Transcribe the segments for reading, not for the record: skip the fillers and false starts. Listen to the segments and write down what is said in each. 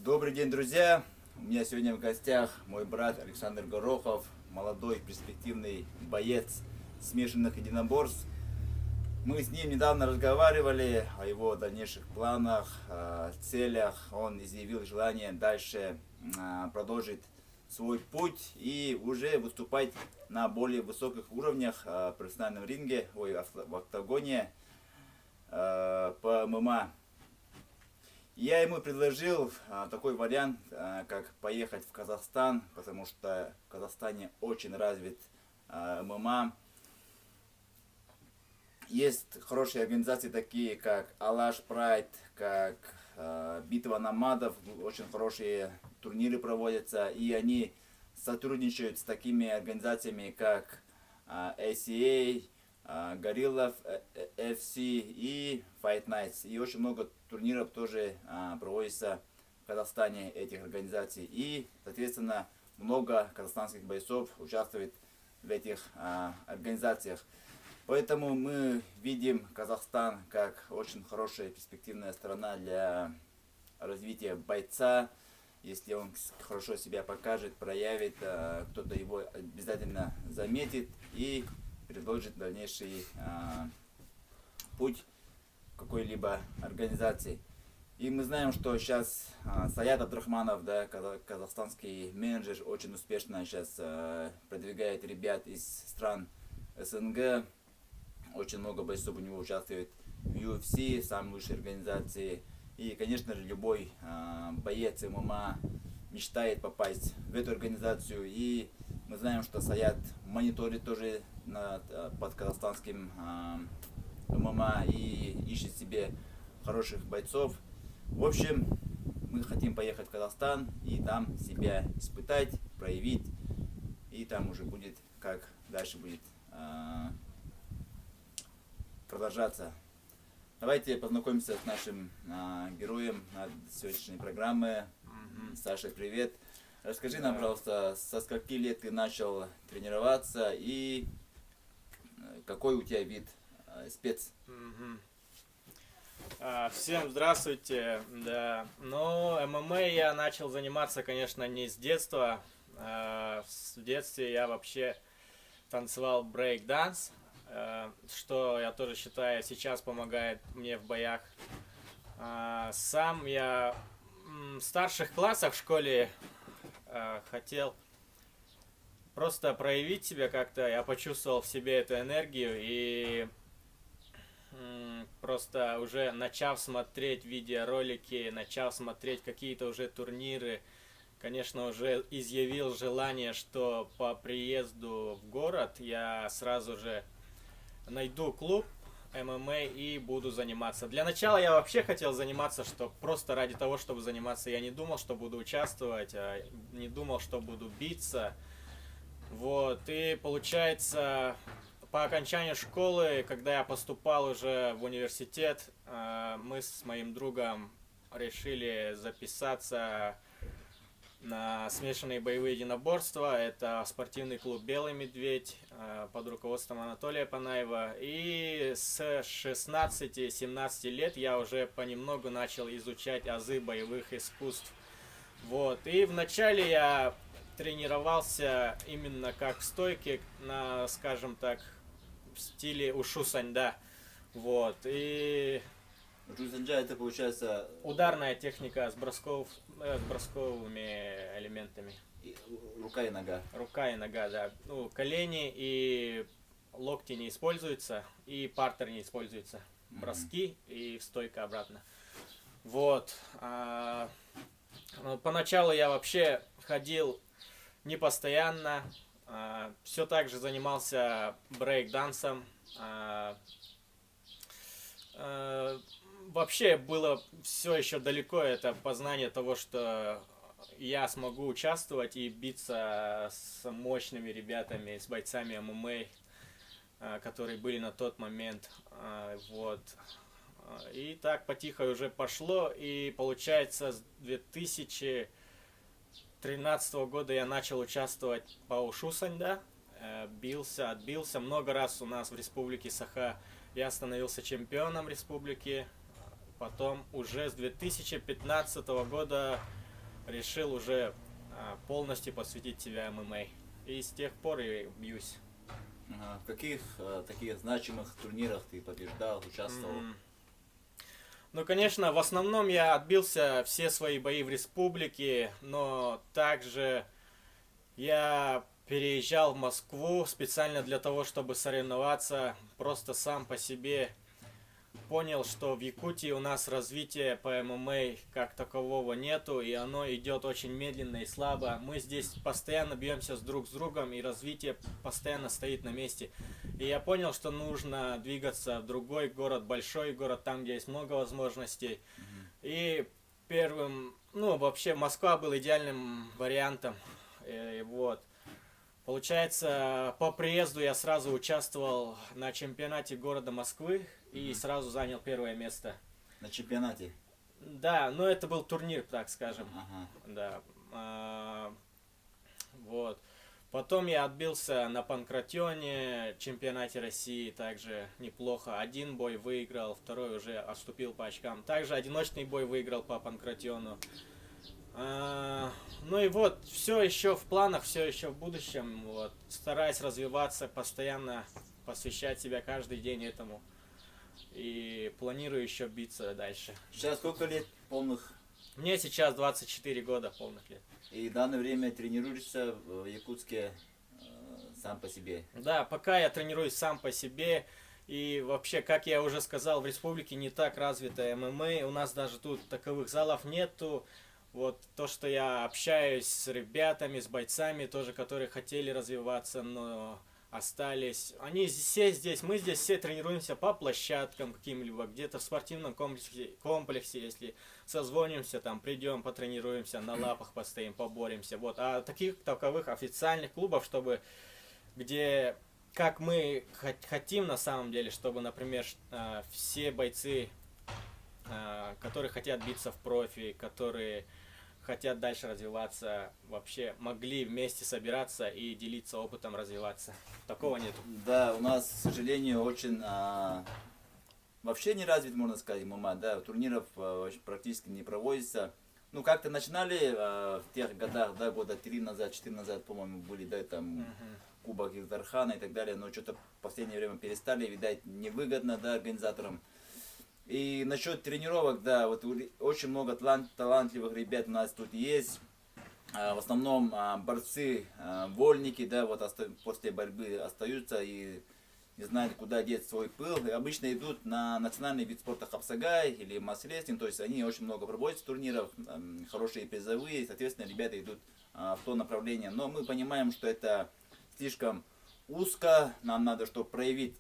Добрый день, друзья! У меня сегодня в гостях мой брат Александр Горохов, молодой перспективный боец смешанных единоборств. Мы с ним недавно разговаривали о его дальнейших планах, целях. Он изъявил желание дальше продолжить свой путь и уже выступать на более высоких уровнях в профессиональном ринге, в октагоне по ММА. Я ему предложил такой вариант, как поехать в Казахстан, потому что в Казахстане очень развит ММА. Есть хорошие организации, такие как Алаш Прайд, как Битва Намадов, очень хорошие турниры проводятся, и они сотрудничают с такими организациями, как ACA, Гориллов FC и Fight Nights. И очень много турниров тоже проводится в Казахстане этих организаций. И, соответственно, много казахстанских бойцов участвует в этих организациях. Поэтому мы видим Казахстан как очень хорошая перспективная страна для развития бойца. Если он хорошо себя покажет, проявит, кто-то его обязательно заметит и предложит дальнейший путь какой-либо организации. И мы знаем, что сейчас Саят Абдрахманов, да, казахстанский менеджер, очень успешно сейчас продвигает ребят из стран СНГ. Очень много бойцов у него участвует в UFC, самой лучшей организации. И, конечно же, любой боец ММА мечтает попасть в эту организацию. И мы знаем, что Саят мониторит тоже под казахстанским ММА и ищет себе хороших бойцов. В общем, мы хотим поехать в Казахстан и там себя испытать, проявить. И там уже будет, как дальше будет продолжаться. Давайте познакомимся с нашим героем сегодняшней программы. Саша, привет. Расскажи нам, пожалуйста, со скольки лет ты начал тренироваться и какой у тебя вид спец? Всем здравствуйте. Да. Ну, ММА я начал заниматься, конечно, не с детства. В детстве я вообще танцевал брейк-данс, что я тоже считаю сейчас помогает мне в боях. Сам я в старших классах в школе хотел просто проявить себя как-то. Я почувствовал в себе эту энергию и просто уже начав смотреть видеоролики, начав смотреть какие-то уже турниры, конечно, уже изъявил желание, что по приезду в город я сразу же найду клуб ММА и буду заниматься. Для начала я вообще хотел заниматься, что просто ради того, чтобы заниматься. Я не думал, что буду участвовать, не думал, что буду биться. Вот, и получается, по окончанию школы, когда я поступал уже в университет, мы с моим другом решили записаться на смешанные боевые единоборства. Это спортивный клуб «Белый медведь» под руководством Анатолия Панаева. И с 16-17 лет я уже понемногу начал изучать азы боевых искусств. Вот. И вначале я тренировался именно как в стойке, на, скажем так, в стиле ушу саньда. Вот. И Ушу саньда это получается ударная техника с бросковыми элементами. Рука и нога. Рука и нога, да. Ну, колени и локти не используются, и партер не используется. Броски и стойка обратно. Вот. Поначалу я вообще ходил не постоянно. Все так же занимался брейк-дансом. Вообще было все еще далеко это познание того, что я смогу участвовать и биться с мощными ребятами, с бойцами ММА, которые были на тот момент. Вот. И так потихо уже пошло, и получается с 2013 года я начал участвовать по ушу саньда, отбился много раз у нас в республике Саха. Я становился чемпионом республики. Потом уже с 2015 года решил уже полностью посвятить себя ММА. И с тех пор и бьюсь. Ага. В каких таких значимых турнирах ты побеждал, участвовал? Ну, конечно, в основном я отбился все свои бои в республике, но также я переезжал в Москву специально для того, чтобы соревноваться. Просто сам по себе понял, что в Якутии у нас развития по ММА как такового нету, и оно идет очень медленно и слабо. Мы здесь постоянно бьемся друг с другом, и развитие постоянно стоит на месте. И я понял, что нужно двигаться в другой город, большой город, там, где есть много возможностей. И первым, ну, вообще Москва был идеальным вариантом. И вот. Получается, по приезду я сразу участвовал на чемпионате города Москвы и сразу занял первое место. На чемпионате? Да, но это был турнир, так скажем. Ага. Да. Вот. Потом я отбился на Панкратионе, чемпионате России, также неплохо. Один бой выиграл, второй уже отступил по очкам. Также одиночный бой выиграл по Панкратиону. Ну и вот, все еще в планах, все еще в будущем. Вот. Стараюсь развиваться, постоянно посвящать себя каждый день этому. И планирую еще биться дальше. Сейчас сколько лет полных? Мне сейчас 24 года полных лет. И в данное время тренируешься в Якутске сам по себе? Да, пока я тренируюсь сам по себе. И вообще, как я уже сказал, в республике не так развито ММА. У нас даже тут таковых залов нету. Вот то, что я общаюсь с ребятами, с бойцами тоже, которые хотели развиваться, но остались. Они все здесь, мы здесь все тренируемся по площадкам каким-либо, где-то в спортивном комплексе, если созвонимся, там придем, потренируемся, на лапах постоим, поборемся. Вот. А таких таковых официальных клубов, чтобы где как мы хотим на самом деле, чтобы, например, все бойцы, которые хотят биться в профи, которые хотят дальше развиваться, вообще могли вместе собираться и делиться опытом, развиваться. Такого нет. Да, у нас, к сожалению, очень вообще не развит, можно сказать, ММА, да, турниров практически не проводится. Ну, как-то начинали в тех годах, да, года 3 назад, 4 назад, по-моему, были, да, там Кубок Илдархана и так далее, но что-то в последнее время перестали, видать, невыгодно, да, организаторам. И насчет тренировок, да, вот очень много талантливых ребят у нас тут есть. В основном борцы, вольники, да, вот после борьбы остаются и не знают, куда деть свой пыл. И обычно идут на национальный вид спорта хапсагай или масс-рестлинг, то есть они очень много проводят турниров, хорошие призовые, соответственно, ребята идут в то направление. Но мы понимаем, что это слишком узко, нам надо, чтобы проявить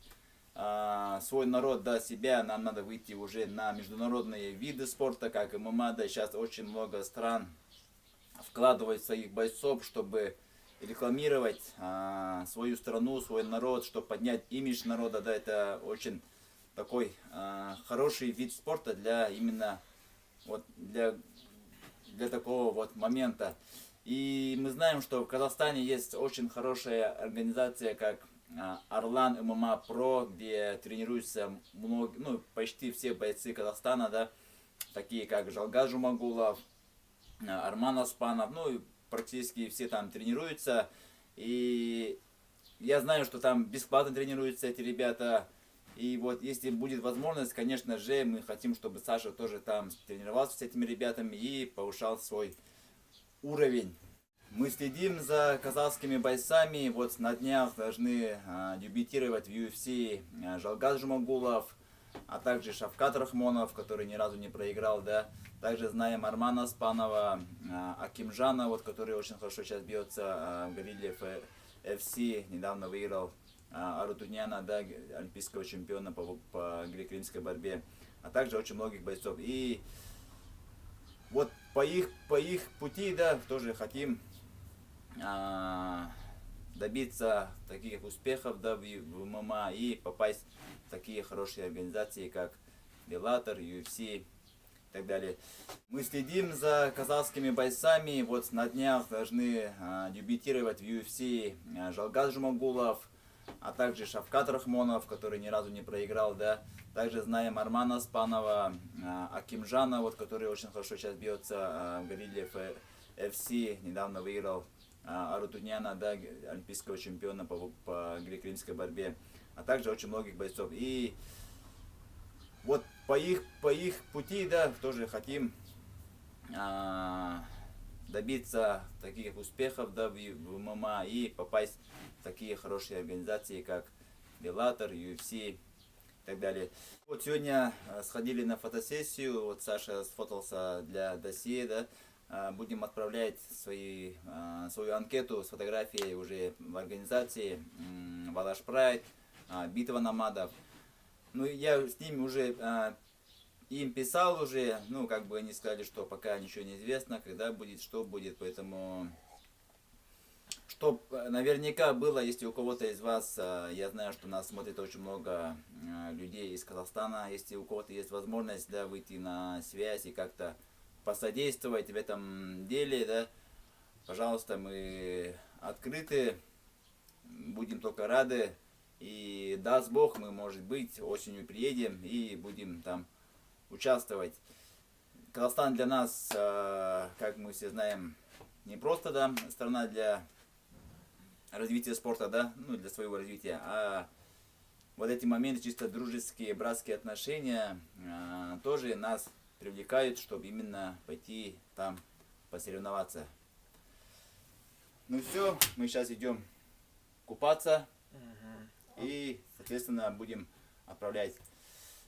свой народ, да, себя, нам надо выйти уже на международные виды спорта, как ММА, да, сейчас очень много стран вкладывают своих бойцов, чтобы рекламировать свою страну, свой народ, чтобы поднять имидж народа, да, это очень такой хороший вид спорта для именно вот для такого вот момента. И мы знаем, что в Казахстане есть очень хорошая организация, как Орлан ММА Про, где тренируются почти все бойцы Казахстана, да, такие как Жалгаз Жумагулов, Арман Аспанов, ну и практически все там тренируются. И я знаю, что там бесплатно тренируются эти ребята. И вот если будет возможность, конечно же, мы хотим, чтобы Саша тоже там тренировался с этими ребятами и повышал свой уровень. Мы следим за казахскими бойцами. Вот на днях должны дебютировать в UFC Жалгаз Жумагулов, а также Шавкат Рахмонов, который ни разу не проиграл, да. Также знаем Армана Аспанова, Акимжана, вот, который очень хорошо сейчас бьется в Гавиле FC, недавно выиграл Арутуняна, да, олимпийского чемпиона по греко-римской борьбе, а также очень многих бойцов. И вот по их пути, да, тоже хотим добиться таких успехов, да, в ММА и попасть в такие хорошие организации, как Bellator, UFC и так далее. Мы следим за казахскими бойцами. Вот на днях должны дебютировать в UFC Жалгаз Жумагулов, а также Шавкат Рахмонов, который ни разу не проиграл, да. Также знаем Армана Спанова, Акимжана, вот, который очень хорошо сейчас бьется в Горилле FC, недавно выиграл Арутуняна, да, олимпийского чемпиона по греко-римской борьбе, а также очень многих бойцов. И вот по их пути, да, тоже хотим добиться таких успехов, да, в ММА и попасть в такие хорошие организации, как Bellator, UFC и так далее. Вот сегодня сходили на фотосессию, вот Саша сфотался для досье, да, будем отправлять свою анкету с фотографией уже в организации Валаш Прайд, Битва Намадов. Ну, я с ними уже им писал уже, ну, как бы они сказали, что пока ничего не известно, когда будет, что будет, поэтому, чтоб наверняка было, если у кого-то из вас, я знаю, что нас смотрит очень много людей из Казахстана, если у кого-то есть возможность, да, выйти на связь и как-то посодействовать в этом деле, да, пожалуйста, мы открыты, будем только рады, и даст Бог, мы, может быть, осенью приедем и будем там участвовать. Казахстан для нас, как мы все знаем, не просто, да, страна для развития спорта, да, ну, для своего развития, а вот эти моменты, чисто дружеские, братские отношения, тоже нас привлекают, чтобы именно пойти там посоревноваться. Ну все, мы сейчас идем купаться и, соответственно, будем отправлять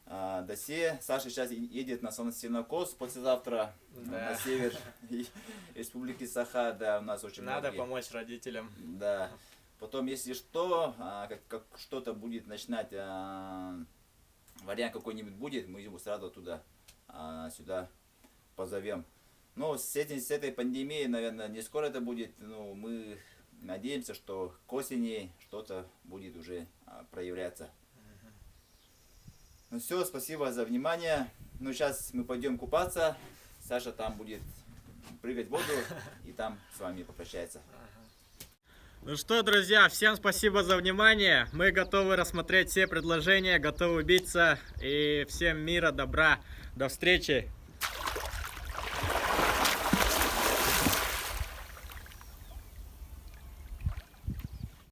досье. Саша сейчас едет на Сенокос послезавтра, Да. на север Республики Саха, да, у нас очень Надо многие. помочь родителям. Да. Потом, если что, как что-то будет начинать, вариант какой-нибудь будет, мы его сразу туда, сюда позовем. Но с этой пандемией, наверное, не скоро это будет. Ну, мы надеемся, что к осени что-то будет уже проявляться. Ну все, спасибо за внимание. Ну, сейчас мы пойдем купаться. Саша там будет прыгать в воду и там с вами попрощается. Ну что, друзья, всем спасибо за внимание. Мы готовы рассмотреть все предложения, готовы биться. И всем мира, добра. До встречи.